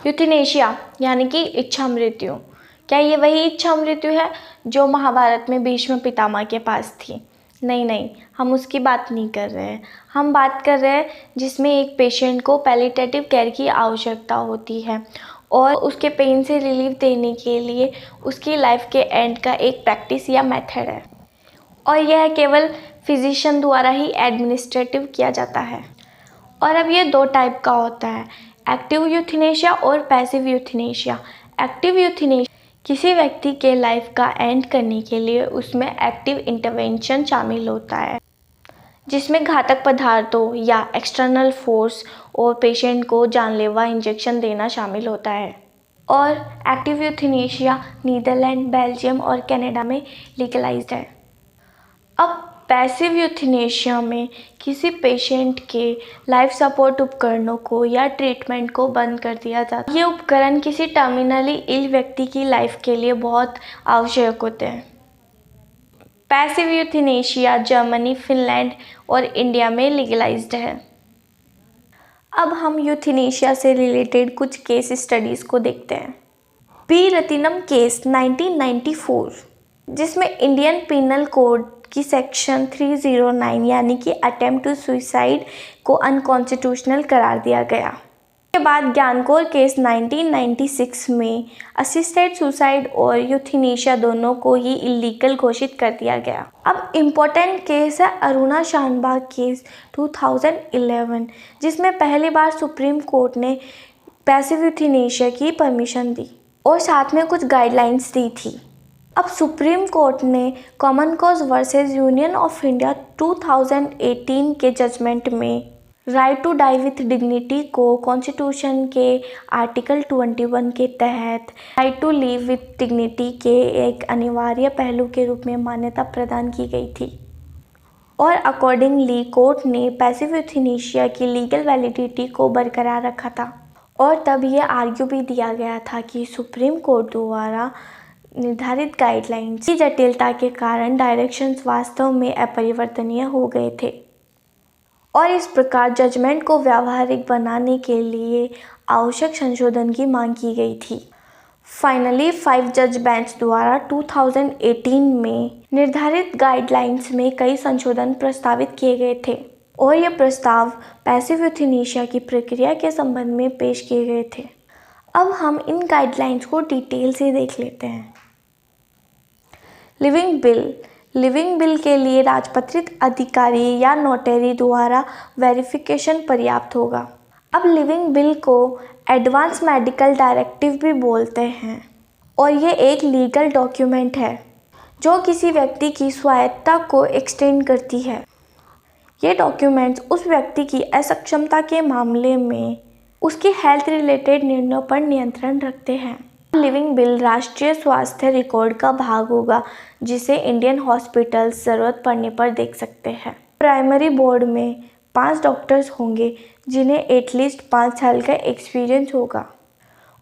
Euthanasia यानी कि इच्छा मृत्यु। क्या ये वही इच्छा मृत्यु है जो महाभारत में भीष्म पितामह के पास थी? नहीं नहीं, हम उसकी बात नहीं कर रहे हैं। हम बात कर रहे हैं जिसमें एक पेशेंट को पैलिएटिव केयर की आवश्यकता होती है और उसके पेन से रिलीफ देने के लिए उसकी लाइफ के एंड का एक प्रैक्टिस या मेथड है, और यह केवल फिजिशियन द्वारा ही एडमिनिस्ट्रेटिव किया जाता है। और अब ये दो टाइप का होता है, एक्टिव यूथनेशिया और पैसिव यूथनेशिया। एक्टिव यूथनेशिया किसी व्यक्ति के लाइफ का एंड करने के लिए उसमें एक्टिव इंटरवेंशन शामिल होता है, जिसमें घातक पदार्थों या एक्सटर्नल फोर्स और पेशेंट को जानलेवा इंजेक्शन देना शामिल होता है। और एक्टिव यूथनेशिया नीदरलैंड, बेल्जियम और कनाडा में लीगलाइज्ड है। अब पैसिव यूथनेशिया में किसी पेशेंट के लाइफ सपोर्ट उपकरणों को या ट्रीटमेंट को बंद कर दिया जाता है। ये उपकरण किसी टर्मिनली इल व्यक्ति की लाइफ के लिए बहुत आवश्यक होते हैं। पैसिव यूथनेशिया जर्मनी, फिनलैंड और इंडिया में लीगलाइज्ड है। अब हम यूथनेशिया से रिलेटेड कुछ केस स्टडीज़ को देखते हैं। पी रतिनम केस 1994, जिसमें इंडियन पिनल कोड की सेक्शन 309 यानी कि अटेम्प्ट टू सुसाइड को अनकॉन्स्टिट्यूशनल करार दिया गया। इसके बाद ज्ञानकोर केस 1996 में असिस्टेड सुसाइड और यूथनेशिया दोनों को ही इलीगल घोषित कर दिया गया। अब इम्पोर्टेंट केस है अरुणा शानबाग केस 2011, जिसमें पहली बार सुप्रीम कोर्ट ने पैसिव यूथनेशिया की परमिशन दी और साथ में कुछ गाइडलाइंस दी थी। अब सुप्रीम कोर्ट ने common cause versus union of India 2018 के जजमेंट में right to die with dignity को कॉन्स्टिट्यूशन के आर्टिकल 21 के तहत right to live with dignity के एक अनिवार्य पहलू के रूप में मान्यता प्रदान की गई थी। और अकॉर्डिंगली कोर्ट ने पैसिव यूथनेशिया की लीगल वैलिडिटी को बरकरार रखा था। और तब यह आर्ग्यू भी दिया गया था कि सुप्रीम कोर्ट द्वारा निर्धारित गाइडलाइंस की जटिलता के कारण डायरेक्शंस वास्तव में अपरिवर्तनीय हो गए थे और इस प्रकार जजमेंट को व्यावहारिक बनाने के लिए आवश्यक संशोधन की मांग की गई थी। फाइनली 5 जज बेंच द्वारा 2018 में निर्धारित गाइडलाइंस में कई संशोधन प्रस्तावित किए गए थे और ये प्रस्ताव पैसिव यूथनेशिया की प्रक्रिया के संबंध में पेश किए गए थे। अब हम इन गाइडलाइंस को डिटेल से देख लेते हैं। लिविंग बिल के लिए राजपत्रित अधिकारी या नोटरी द्वारा वेरिफिकेशन पर्याप्त होगा। अब लिविंग बिल को एडवांस मेडिकल डायरेक्टिव भी बोलते हैं और ये एक लीगल डॉक्यूमेंट है जो किसी व्यक्ति की स्वायत्तता को एक्सटेंड करती है। ये डॉक्यूमेंट्स उस व्यक्ति की असक्षमता के मामले में उसकी हेल्थ रिलेटेड निर्णयों पर नियंत्रण रखते हैं। लिविंग बिल राष्ट्रीय स्वास्थ्य रिकॉर्ड का भाग होगा जिसे इंडियन हॉस्पिटल्स ज़रूरत पड़ने पर देख सकते हैं। प्राइमरी बोर्ड में 5 डॉक्टर्स होंगे जिन्हें एटलीस्ट 5 साल का एक्सपीरियंस होगा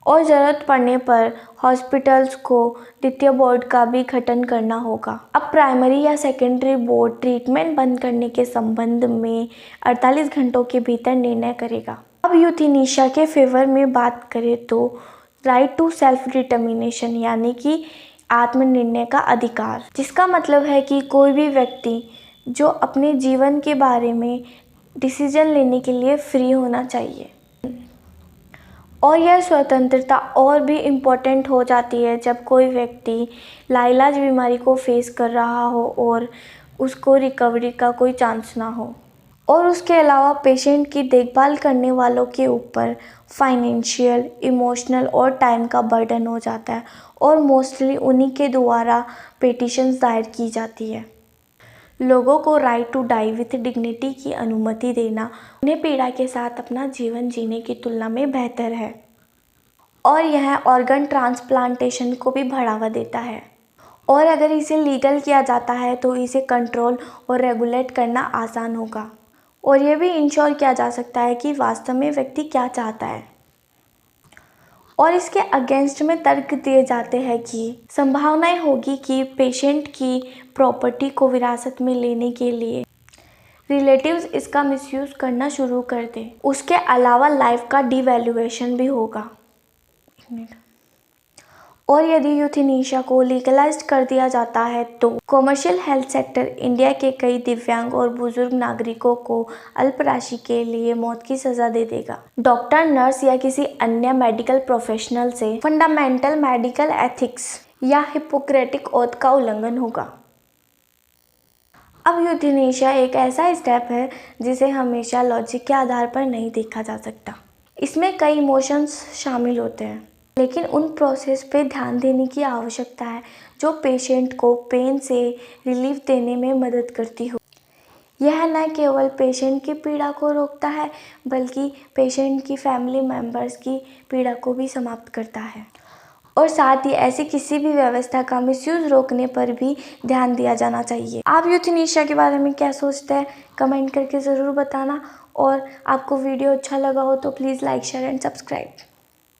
और ज़रूरत पड़ने पर हॉस्पिटल्स को द्वितीय बोर्ड का भी गठन करना होगा। अब प्राइमरी या सेकेंडरी बोर्ड ट्रीटमेंट बंद करने के संबंध में 48 घंटों के भीतर निर्णय करेगा। अब यूथनेशिया के फेवर में बात करें तो राइट टू सेल्फ डिटर्मिनेशन यानी कि आत्मनिर्णय का अधिकार, जिसका मतलब है कि कोई भी व्यक्ति जो अपने जीवन के बारे में डिसीजन लेने के लिए फ्री होना चाहिए। और यह स्वतंत्रता और भी इम्पोर्टेंट हो जाती है जब कोई व्यक्ति लाइलाज बीमारी को फेस कर रहा हो और उसको रिकवरी का कोई चांस ना हो। और उसके अलावा पेशेंट की देखभाल करने वालों के ऊपर फाइनेंशियल, इमोशनल और टाइम का बर्डन हो जाता है और मोस्टली उन्हीं के द्वारा पिटीशंस दायर की जाती है। लोगों को right to die with dignity की अनुमति देना उन्हें पीड़ा के साथ अपना जीवन जीने की तुलना में बेहतर है और यह ऑर्गन ट्रांसप्लांटेशन को भी बढ़ावा देता है। और अगर इसे लीगल किया जाता है तो इसे कंट्रोल और रेगुलेट करना आसान होगा और यह भी इंश्योर किया जा सकता है कि वास्तव में व्यक्ति क्या चाहता है। और इसके अगेंस्ट में तर्क दिए जाते हैं कि संभावनाएं होगी कि पेशेंट की प्रॉपर्टी को विरासत में लेने के लिए रिलेटिव्स इसका मिसयूज़ करना शुरू कर दें। उसके अलावा लाइफ का डिवैल्यूएशन भी होगा। मिनट। और यदि यूथेनेशिया को लीगलाइज्ड कर दिया जाता है तो कॉमर्शियल हेल्थ सेक्टर इंडिया के कई दिव्यांग और बुजुर्ग नागरिकों को अल्प राशि के लिए मौत की सजा दे देगा। डॉक्टर, नर्स या किसी अन्य मेडिकल प्रोफेशनल से फंडामेंटल मेडिकल एथिक्स या हिपोक्रेटिक ओथ का उल्लंघन होगा। अब यूथेनेशिया एक ऐसा स्टेप है जिसे हमेशा लॉजिक के आधार पर नहीं देखा जा सकता। इसमें कई इमोशंस शामिल होते हैं, लेकिन उन प्रोसेस पे ध्यान देने की आवश्यकता है जो पेशेंट को पेन से रिलीफ देने में मदद करती हो। यह न केवल पेशेंट की पीड़ा को रोकता है बल्कि पेशेंट की फैमिली मेम्बर्स की पीड़ा को भी समाप्त करता है। और साथ ही ऐसी किसी भी व्यवस्था का मिसयूज रोकने पर भी ध्यान दिया जाना चाहिए। आप यूथेनेशिया के बारे में क्या सोचते हैं कमेंट करके ज़रूर बताना। और आपको वीडियो अच्छा लगा हो तो please like, share and subscribe.